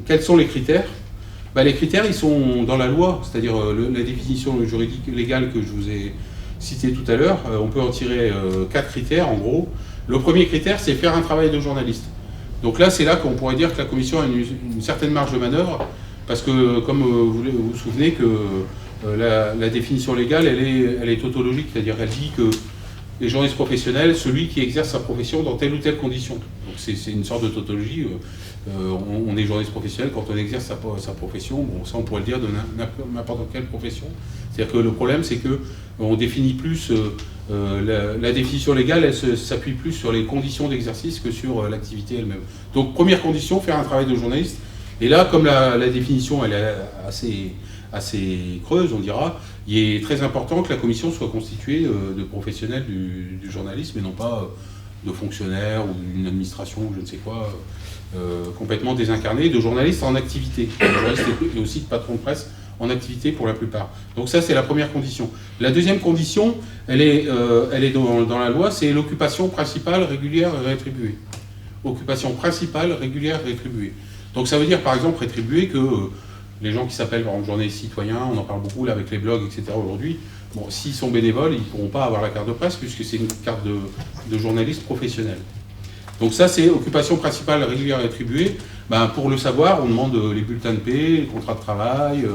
Quels sont les critères? Les critères, ils sont dans la loi, c'est-à-dire la définition juridique légale que je vous ai citée tout à l'heure. On peut en tirer 4 critères, en gros. Le premier critère, c'est faire un travail de journaliste. Donc là, c'est là qu'on pourrait dire que la Commission a une certaine marge de manœuvre, parce que, comme vous vous souvenez, que la définition légale, elle est tautologique, c'est-à-dire elle dit que les journalistes professionnels, celui qui exerce sa profession dans telle ou telle condition. Donc c'est une sorte de tautologie. On est journaliste professionnel quand on exerce sa profession. Bon, ça on pourrait le dire de n'importe quelle profession. C'est-à-dire que le problème, c'est que on définit plus la définition légale, elle s'appuie plus sur les conditions d'exercice que sur l'activité elle-même. Donc première condition, faire un travail de journaliste. Et là, comme la définition elle est assez creuse, on dira, il est très important que la commission soit constituée de professionnels du journalisme et non pas de fonctionnaires ou d'une administration ou je ne sais quoi, complètement désincarnés, de journalistes en activité. De journalistes et aussi de patrons de presse en activité pour la plupart. Donc ça, c'est la première condition. La deuxième condition, elle est dans la loi, c'est l'occupation principale, régulière et rétribuée. Occupation principale, régulière et rétribuée. Donc ça veut dire, par exemple, rétribuée que les gens qui s'appellent, par exemple, journalistes citoyens, on en parle beaucoup là avec les blogs, etc. aujourd'hui, bon, s'ils sont bénévoles, ils ne pourront pas avoir la carte de presse puisque c'est une carte de journaliste professionnel. Donc ça, c'est occupation principale, régulière et rétribuée. Pour le savoir, on demande les bulletins de paie, les contrats de travail,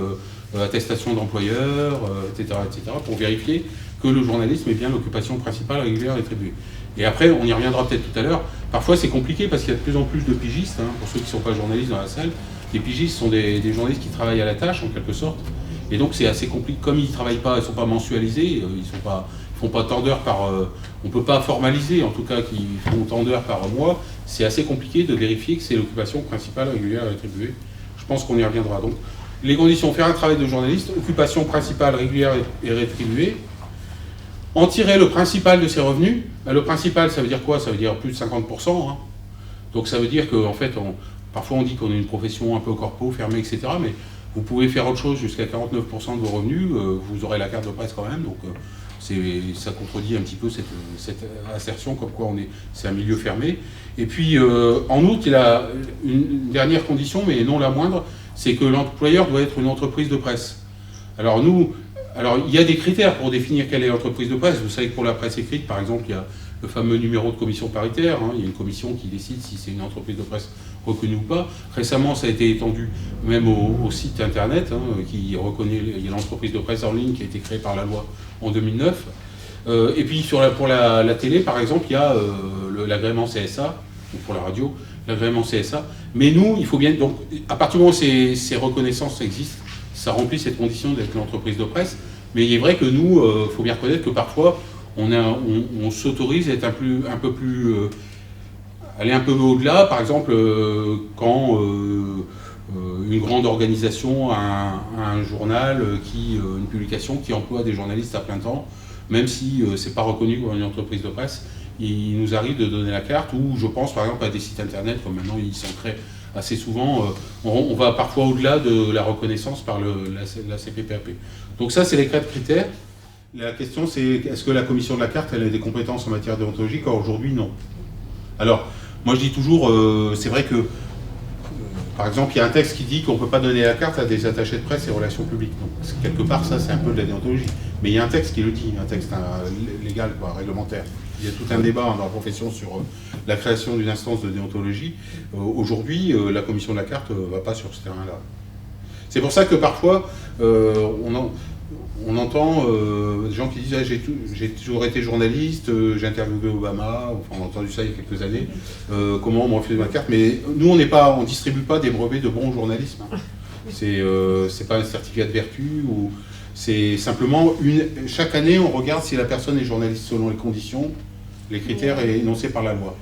attestation d'employeur, etc., pour vérifier que le journalisme est bien l'occupation principale, régulière et rétribuée. Et après, on y reviendra peut-être tout à l'heure, parfois c'est compliqué parce qu'il y a de plus en plus de pigistes, pour ceux qui ne sont pas journalistes dans la salle. Les pigistes sont des journalistes qui travaillent à la tâche, en quelque sorte, et donc c'est assez compliqué. Comme ils ne travaillent pas, ils ne sont pas mensualisés, ils ne font pas tant d'heures par... on ne peut pas formaliser, en tout cas, qu'ils font tant d'heures par mois. C'est assez compliqué de vérifier que c'est l'occupation principale, régulière et rétribuée. Je pense qu'on y reviendra. Donc, les conditions, faire un travail de journaliste, occupation principale, régulière et rétribuée, en tirer le principal de ses revenus. Le principal, ça veut dire quoi? Ça veut dire plus de 50%. Donc ça veut dire qu'en fait, parfois on dit qu'on est une profession un peu corpo, fermée, etc. Mais vous pouvez faire autre chose jusqu'à 49% de vos revenus, vous aurez la carte de presse quand même. Donc ça contredit un petit peu cette assertion comme quoi c'est un milieu fermé. Et puis en outre, il y a une dernière condition, mais non la moindre, c'est que l'employeur doit être une entreprise de presse. Alors il y a des critères pour définir quelle est l'entreprise de presse. Vous savez que pour la presse écrite, par exemple, il y a le fameux numéro de commission paritaire. Il y a une commission qui décide si c'est une entreprise de presse reconnue ou pas. Récemment, ça a été étendu même au site internet, qui reconnaît, il y a l'entreprise de presse en ligne qui a été créée par la loi en 2009. Et puis pour la télé, par exemple, il y a l'agrément CSA, ou pour la radio, l'agrément CSA. Mais nous, il faut bien... Donc, à partir du moment où ces reconnaissances existent, ça remplit cette condition d'être l'entreprise de presse. Mais il est vrai que nous, il faut bien reconnaître que parfois, on s'autorise à être aller un peu au-delà. Par exemple, quand une grande organisation a un journal, une publication qui emploie des journalistes à plein temps, même si c'est pas reconnu comme une entreprise de presse, il nous arrive de donner la carte, ou je pense par exemple à des sites internet, comme maintenant ils s'en créent assez souvent, on va parfois au-delà de la reconnaissance par la CPPAP. Donc ça, c'est les 4 critères. La question, c'est est-ce que la commission de la carte, elle a des compétences en matière déontologique? Or, aujourd'hui, non. Alors, moi je dis toujours, c'est vrai que, par exemple, il y a un texte qui dit qu'on ne peut pas donner la carte à des attachés de presse et relations publiques. Donc, quelque part, ça, c'est un peu de la déontologie. Mais il y a un texte qui le dit, un texte légal, réglementaire. Il y a tout un débat dans la profession sur la création d'une instance de déontologie. Aujourd'hui, la commission de la carte ne va pas sur ce terrain-là. C'est pour ça que parfois, on entend des gens qui disent j'ai toujours été journaliste, j'ai interviewé Obama, enfin, on a entendu ça il y a quelques années, comment on me refuse ma carte, mais nous on ne distribue pas des brevets de bon journalisme. C'est pas un certificat de vertu, c'est simplement chaque année on regarde si la personne est journaliste selon les conditions, les critères énoncés par la loi.